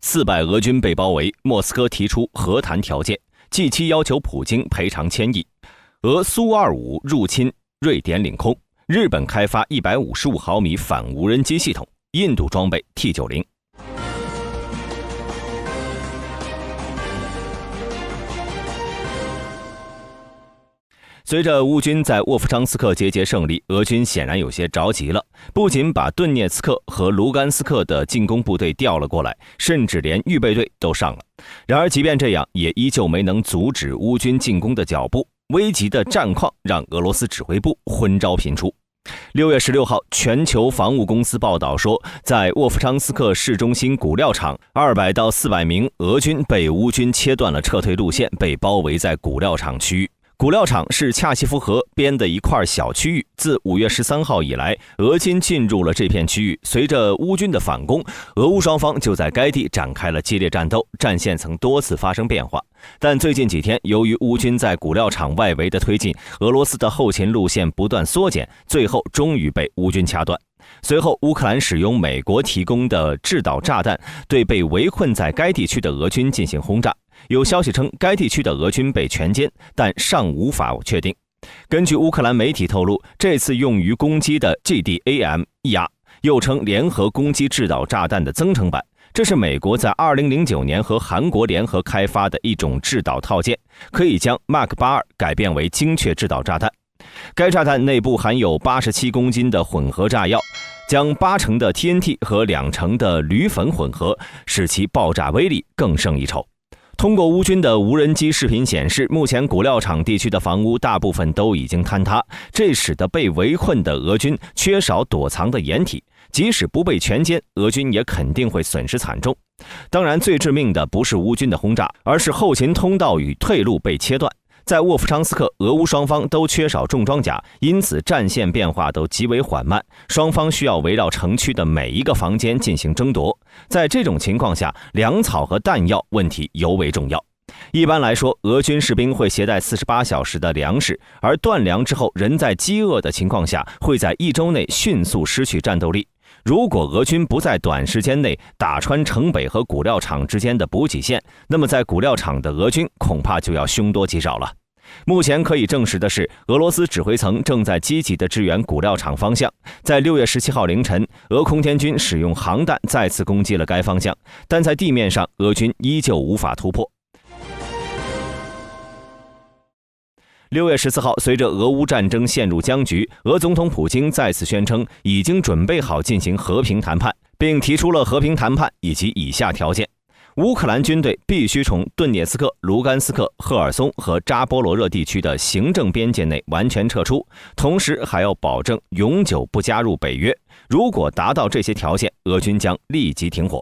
400俄军被包围，莫斯科提出和谈条件， G7 要求普京赔偿1000亿。俄苏25入侵瑞典领空，日本开发155毫米反无人机系统，印度装备 T90。随着乌军在沃夫昌斯克节节胜利，俄军显然有些着急了，不仅把顿涅茨克和卢甘斯克的进攻部队调了过来，甚至连预备队都上了。然而即便这样，也依旧没能阻止乌军进攻的脚步，危急的战况让俄罗斯指挥部昏招频出。6月16号，全球防务公司报道说，在沃夫昌斯克市中心骨料厂，200到400名俄军被乌军切断了撤退路线，被包围在骨料厂区域。骨料厂是恰西夫河边的一块小区域，自5月13号以来，俄军进入了这片区域。随着乌军的反攻，俄乌双方就在该地展开了激烈战斗，战线曾多次发生变化。但最近几天，由于乌军在骨料厂外围的推进，俄罗斯的后勤路线不断缩减，最后终于被乌军掐断。随后，乌克兰使用美国提供的制导炸弹对被围困在该地区的俄军进行轰炸。有消息称，该地区的俄军被全歼，但尚无法确定。根据乌克兰媒体透露，这次用于攻击的 GDAM-1A， 又称联合攻击制导炸弹的增程版，这是美国在2009年和韩国联合开发的一种制导套件，可以将 Mark 82改变为精确制导炸弹。该炸弹内部含有87公斤的混合炸药，将80%的 TNT 和2%的铝粉混合，使其爆炸威力更胜一筹。通过乌军的无人机视频显示，目前骨料厂地区的房屋大部分都已经坍塌，这使得被围困的俄军缺少躲藏的掩体，即使不被全歼，俄军也肯定会损失惨重。当然，最致命的不是乌军的轰炸，而是后勤通道与退路被切断。在沃夫昌斯克，俄乌双方都缺少重装甲，因此战线变化都极为缓慢，双方需要围绕城区的每一个房间进行争夺。在这种情况下，粮草和弹药问题尤为重要。一般来说，俄军士兵会携带48小时的粮食，而断粮之后，人在饥饿的情况下，会在1周内迅速失去战斗力。如果俄军不在短时间内打穿城北和骨料厂之间的补给线，那么在骨料厂的俄军恐怕就要凶多吉少了。目前可以证实的是，俄罗斯指挥层正在积极地支援骨料厂方向。在6月17号凌晨，俄空天军使用航弹再次攻击了该方向，但在地面上，俄军依旧无法突破。6月14号，随着俄乌战争陷入僵局，俄总统普京再次宣称已经准备好进行和平谈判，并提出了和平谈判以及以下条件：乌克兰军队必须从顿涅茨克、卢甘斯克、赫尔松和扎波罗热地区的行政边界内完全撤出，同时还要保证永久不加入北约。如果达到这些条件，俄军将立即停火。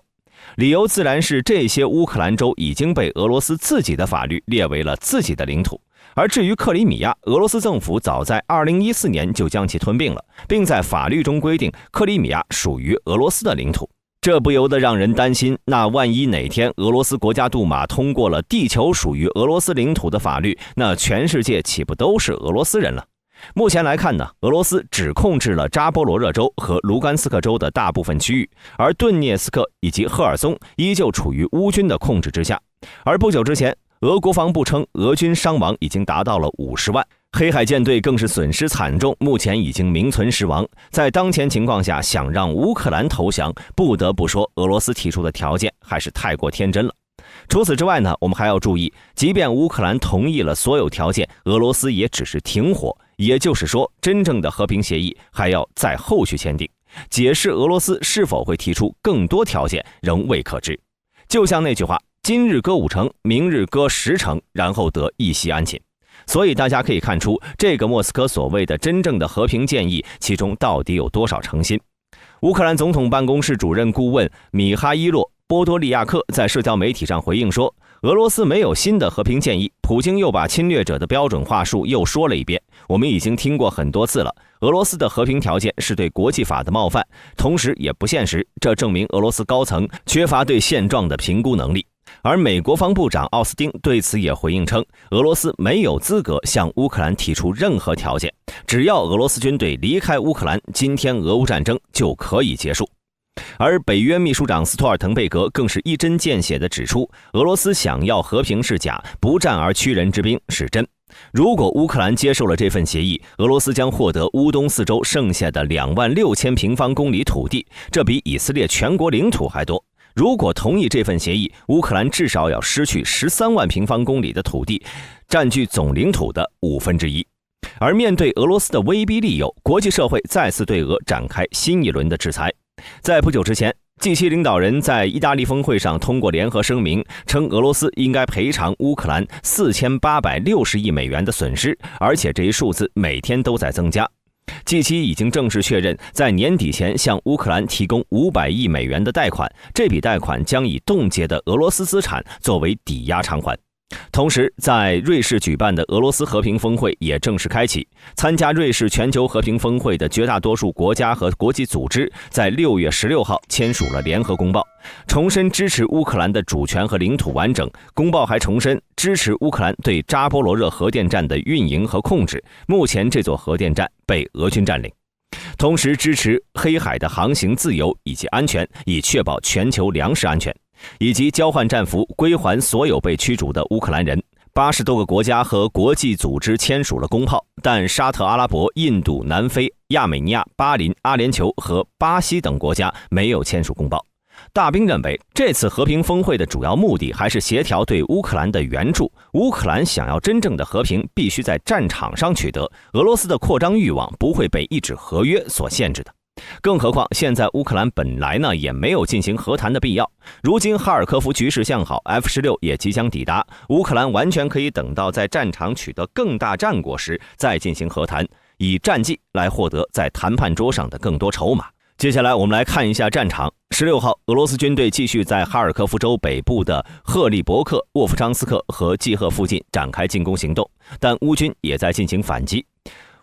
理由自然是这些乌克兰州已经被俄罗斯自己的法律列为了自己的领土。而至于克里米亚，俄罗斯政府早在2014年就将其吞并了，并在法律中规定克里米亚属于俄罗斯的领土。这不由得让人担心，那万一哪天俄罗斯国家杜马通过了地球属于俄罗斯领土的法律，那全世界岂不都是俄罗斯人了？目前来看呢，俄罗斯只控制了扎波罗热州和卢甘斯克州的大部分区域，而顿涅茨克以及赫尔松依旧处于乌军的控制之下。而不久之前，俄国防部称俄军伤亡已经达到了50万，黑海舰队更是损失惨重，目前已经名存实亡。在当前情况下，想让乌克兰投降，不得不说俄罗斯提出的条件还是太过天真了。除此之外呢，我们还要注意，即便乌克兰同意了所有条件，俄罗斯也只是停火，也就是说，真正的和平协议还要在后续签订。解释俄罗斯是否会提出更多条件，仍未可知。就像那句话，今日割5城，明日割10城，然后得一息安寝。所以大家可以看出，这个莫斯科所谓的真正的和平建议，其中到底有多少诚心。乌克兰总统办公室主任顾问米哈伊洛·波多利亚克在社交媒体上回应说，俄罗斯没有新的和平建议，普京又把侵略者的标准话术又说了一遍，我们已经听过很多次了。俄罗斯的和平条件是对国际法的冒犯，同时也不现实，这证明俄罗斯高层缺乏对现状的评估能力。而美国防部长奥斯汀对此也回应称，俄罗斯没有资格向乌克兰提出任何条件，只要俄罗斯军队离开乌克兰，今天俄乌战争就可以结束。而北约秘书长斯托尔滕贝格更是一针见血地指出，俄罗斯想要和平是假，不战而屈人之兵是真。如果乌克兰接受了这份协议，俄罗斯将获得乌东四周剩下的26000平方公里土地，这比以色列全国领土还多。如果同意这份协议，乌克兰至少要失去13万平方公里的土地，占据总领土的1/5。而面对俄罗斯的威逼利诱，国际社会再次对俄展开新一轮的制裁。在不久之前，G7领导人在意大利峰会上通过联合声明，称俄罗斯应该赔偿乌克兰4860亿美元的损失，而且这一数字每天都在增加。G7已经正式确认，在年底前向乌克兰提供500亿美元的贷款，这笔贷款将以冻结的俄罗斯资产作为抵押偿还。同时，在瑞士举办的俄罗斯和平峰会也正式开启。参加瑞士全球和平峰会的绝大多数国家和国际组织在6月16号签署了联合公报，重申支持乌克兰的主权和领土完整。公报还重申支持乌克兰对扎波罗热核电站的运营和控制，目前这座核电站被俄军占领。同时支持黑海的航行自由以及安全，以确保全球粮食安全，以及交换战俘，归还所有被驱逐的乌克兰人。80多个国家和国际组织签署了公报，但沙特阿拉伯、印度、南非、亚美尼亚、巴林、阿联酋和巴西等国家没有签署公报。大兵认为，这次和平峰会的主要目的还是协调对乌克兰的援助。乌克兰想要真正的和平，必须在战场上取得。俄罗斯的扩张欲望不会被一纸合约所限制的。更何况，现在乌克兰本来也没有进行和谈的必要。如今哈尔科夫局势向好， F-16也即将抵达，乌克兰完全可以等到在战场取得更大战果时再进行和谈，以战绩来获得在谈判桌上的更多筹码。接下来我们来看一下战场。16号，俄罗斯军队继续在哈尔科夫州北部的赫利伯克、沃夫昌斯克和季赫附近展开进攻行动，但乌军也在进行反击。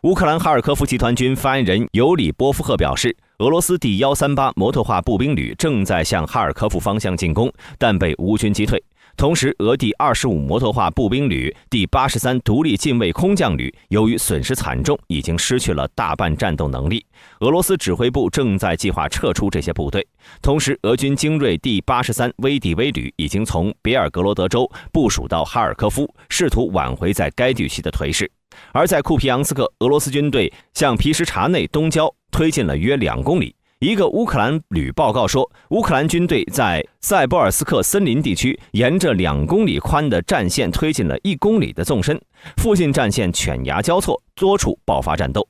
乌克兰哈尔科夫集团军发言人尤里波夫赫表示，俄罗斯第138摩托化步兵旅正在向哈尔科夫方向进攻，但被乌军击退。同时，俄第25摩托化步兵旅、第83独立近卫空降旅由于损失惨重，已经失去了大半战斗能力。俄罗斯指挥部正在计划撤出这些部队。同时，俄军精锐第83威迪威旅已经从别尔格罗德州部署到哈尔科夫，试图挽回在该地区的颓势。而在库皮扬斯克，俄罗斯军队向皮什查内东郊推进了约2公里。一个乌克兰旅报告说，乌克兰军队在塞波尔斯克森林地区沿着2公里宽的战线推进了1公里的纵深，附近战线犬牙交错，多处爆发战斗。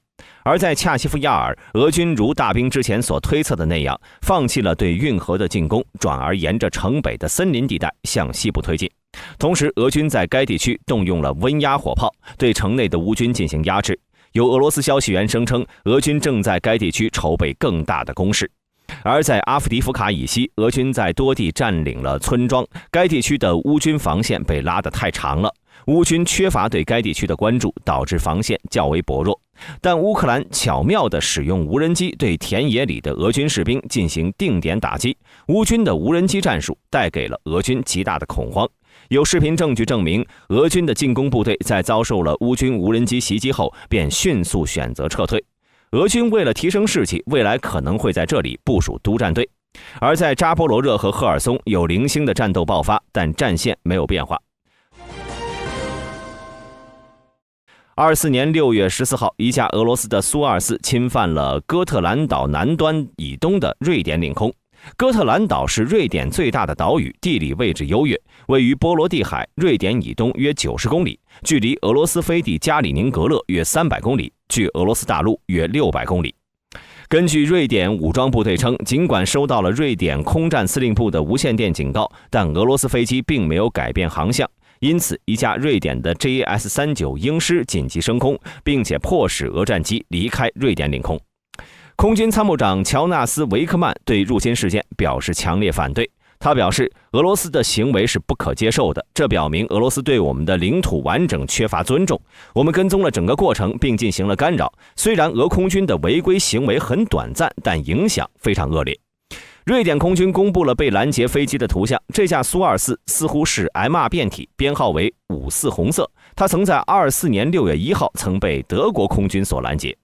而在恰西夫亚尔，俄军如大兵之前所推测的那样，放弃了对运河的进攻，转而沿着城北的森林地带向西部推进。同时，俄军在该地区动用了温压火炮，对城内的乌军进行压制。有俄罗斯消息源声称，俄军正在该地区筹备更大的攻势。而在阿夫迪夫卡以西，俄军在多地占领了村庄，该地区的乌军防线被拉得太长了，乌军缺乏对该地区的关注，导致防线较为薄弱。但乌克兰巧妙地使用无人机对田野里的俄军士兵进行定点打击，乌军的无人机战术带给了俄军极大的恐慌。有视频证据证明，俄军的进攻部队在遭受了乌军无人机袭击后，便迅速选择撤退。俄军为了提升士气，未来可能会在这里部署督战队。而在扎波罗热和赫尔松有零星的战斗爆发，但战线没有变化。24年6月14号，一架俄罗斯的苏24侵犯了哥特兰岛南端以东的瑞典领空。哥特兰岛是瑞典最大的岛屿，地理位置优越，位于波罗的海，瑞典以东约90公里，距离俄罗斯飞地加里宁格勒约300公里，距俄罗斯大陆约600公里。根据瑞典武装部队称，尽管收到了瑞典空战司令部的无线电警告，但俄罗斯飞机并没有改变航向，因此一架瑞典的 JS-39 鹰狮紧急升空，并且迫使俄战机离开瑞典领空。空军参谋长乔纳斯·维克曼对入侵事件表示强烈反对。他表示，俄罗斯的行为是不可接受的，这表明俄罗斯对我们的领土完整缺乏尊重。我们跟踪了整个过程，并进行了干扰。虽然俄空军的违规行为很短暂，但影响非常恶劣。瑞典空军公布了被拦截飞机的图像，这架苏24似乎是 MR 变体，编号为54红色。它曾在24年6月1号曾被德国空军所拦截。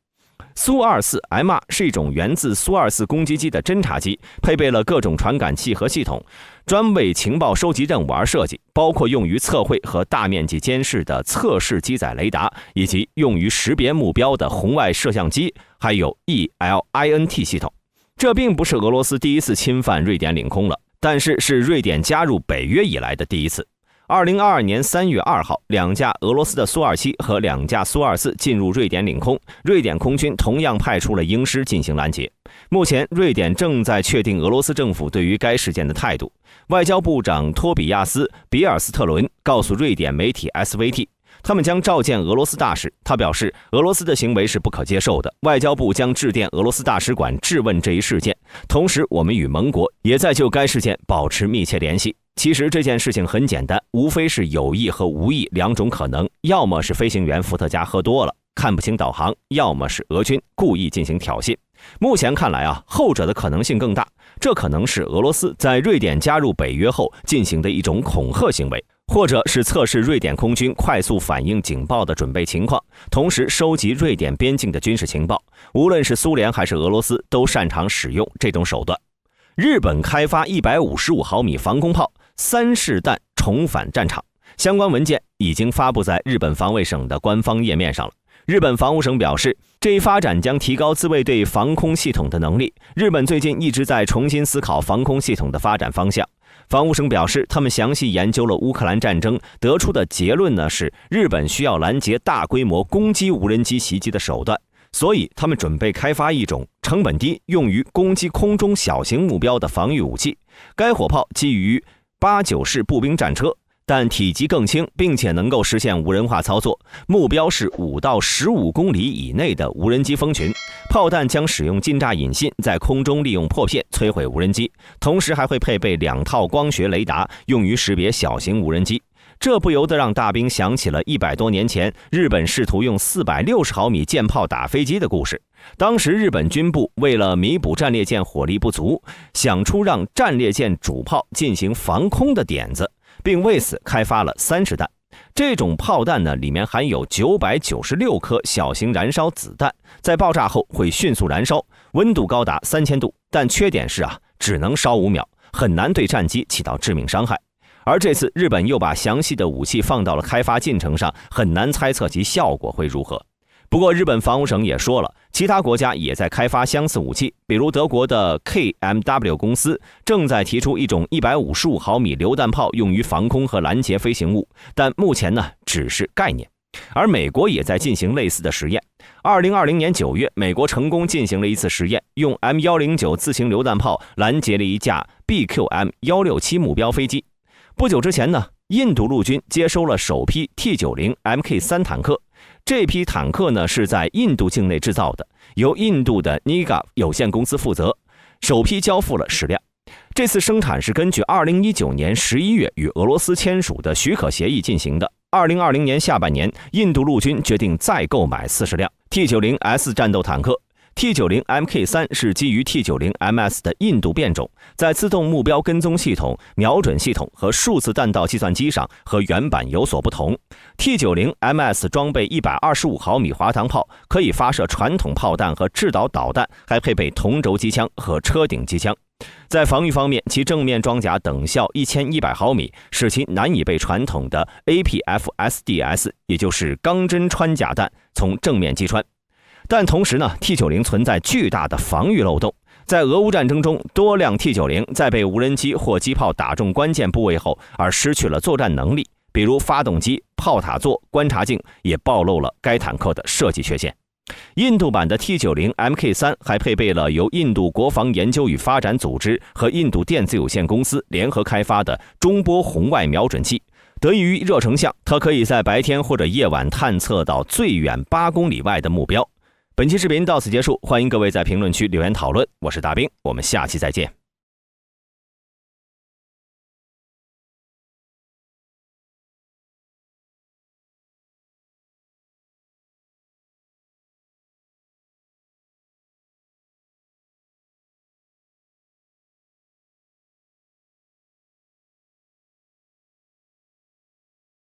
苏 24MR 是一种源自苏24攻击机的侦察机，配备了各种传感器和系统，专为情报收集任务而设计，包括用于测绘和大面积监视的测试机载雷达，以及用于识别目标的红外摄像机，还有 ELINT 系统。这并不是俄罗斯第一次侵犯瑞典领空了，但是瑞典加入北约以来的第一次。2022年3月2号，2架俄罗斯的苏27和2架苏24进入瑞典领空，瑞典空军同样派出了鹰狮进行拦截。目前，瑞典正在确定俄罗斯政府对于该事件的态度。外交部长托比亚斯·比尔斯特伦告诉瑞典媒体 SVT， 他们将召见俄罗斯大使。他表示，俄罗斯的行为是不可接受的，外交部将致电俄罗斯大使馆质问这一事件。同时，我们与盟国也在就该事件保持密切联系。其实这件事情很简单，无非是有意和无意两种可能，要么是飞行员伏特加喝多了看不清导航，要么是俄军故意进行挑衅。目前看来后者的可能性更大，这可能是俄罗斯在瑞典加入北约后进行的一种恐吓行为，或者是测试瑞典空军快速反应警报的准备情况，同时收集瑞典边境的军事情报。无论是苏联还是俄罗斯都擅长使用这种手段。日本开发155毫米防空炮3式弹重返战场，相关文件已经发布在日本防卫省的官方页面上了。日本防务省表示，这一发展将提高自卫队防空系统的能力。日本最近一直在重新思考防空系统的发展方向。防务省表示，他们详细研究了乌克兰战争，得出的结论是日本需要拦截大规模攻击无人机袭击的手段，所以他们准备开发一种成本低、用于攻击空中小型目标的防御武器。该火炮基于89式步兵战车，但体积更轻，并且能够实现无人化操作。目标是5到15公里以内的无人机蜂群。炮弹将使用近炸引信，在空中利用破片摧毁无人机，同时还会配备2套光学雷达，用于识别小型无人机。这不由得让大兵想起了100多年前日本试图用460毫米舰炮打飞机的故事。当时日本军部为了弥补战列舰火力不足，想出让战列舰主炮进行防空的点子，并为此开发了3式弹。这种炮弹里面含有996颗小型燃烧子弹，在爆炸后会迅速燃烧，温度高达3000度，但缺点是只能烧5秒，很难对战机起到致命伤害。而这次日本又把详细的武器放到了开发进程上，很难猜测其效果会如何。不过日本防务省也说了，其他国家也在开发相似武器，比如德国的 KMW 公司正在提出一种155毫米榴弹炮用于防空和拦截飞行物，但目前只是概念。而美国也在进行类似的实验。2020年9月，美国成功进行了一次实验，用 M109 自行榴弹炮拦截了一架 BQM167 目标飞机。不久之前印度陆军接收了首批 T90 Mk3 坦克，这批坦克是在印度境内制造的，由印度的 NIGA 有限公司负责，首批交付了10辆。这次生产是根据2019年11月与俄罗斯签署的许可协议进行的。2020年下半年，印度陆军决定再购买40辆 T90S 战斗坦克。T90 Mk3 是基于 T90 MS 的印度变种，在自动目标跟踪系统、瞄准系统和数字弹道计算机上和原版有所不同。T90 MS 装备125毫米滑膛炮，可以发射传统炮弹和制导导弹，还配备同轴机枪和车顶机枪。在防御方面，其正面装甲等效1100毫米，使其难以被传统的 APF-SDS， 也就是钢针穿甲弹从正面击穿。但同时T90 存在巨大的防御漏洞。在俄乌战争中，多辆 T90 在被无人机或机炮打中关键部位后而失去了作战能力，比如发动机、炮塔座、观察镜也暴露了该坦克的设计缺陷。印度版的 T90 Mk3 还配备了由印度国防研究与发展组织和印度电子有限公司联合开发的中波红外瞄准器。得益于热成像，它可以在白天或者夜晚探测到最远8公里外的目标。本期视频到此结束，欢迎各位在评论区留言讨论。我是大兵，我们下期再见。